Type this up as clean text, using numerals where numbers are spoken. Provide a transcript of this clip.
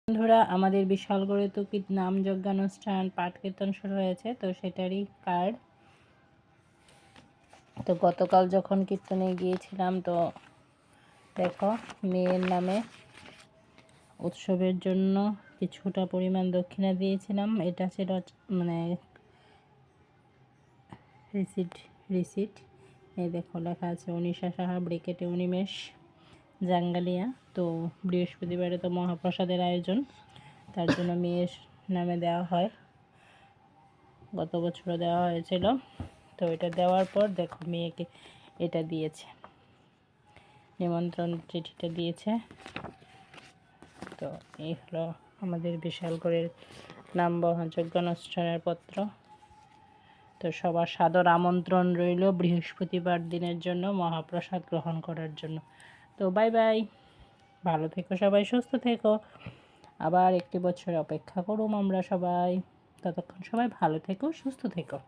বন্ধুরা, আমাদের বিশালগড়ে তো নাম যজ্ঞানুষ্ঠান পাঠ কীর্তন শুরু হয়েছে, তো সেটারই কার্ড। তো গতকাল যখন কীর্তনে গিয়েছিলাম, তো দেখো মেয়ের নামে উৎসবের জন্য কিছুটা পরিমাণ দক্ষিণা দিয়েছিলাম। এটা ছিল মানে রিসিট। এই দেখো লেখা আছে অনিশা সাহা, ব্রেকেটে অনিমেষ জাঙ্গালিয়া। তো বৃহস্পতিবারে তো মহাপ্রসাদের আয়োজন, তার জন্য মেয়ের নামে দেওয়া হয়। গত বছরও দেওয়া হয়েছিল। তো এটা দেওয়ার পর দেখো মেয়েকে এটা দিয়েছে, নিমন্ত্রণ চিঠিটা দিয়েছে। তো এই হলো আমাদের বিশালগড়ের নাম যজ্ঞানুষ্ঠানের পত্র। তো সবার সাদর আমন্ত্রণ রইল বৃহস্পতিবার দিনের জন্য মহাপ্রসাদ গ্রহণ করার জন্য। তো বাই বাই, ভালো থেকো সবাই, সুস্থ থেকো। আবার একটি বছর অপেক্ষা করুম আমরা সবাই। ততক্ষণ সবাই ভালো থেকো, সুস্থ থেকো।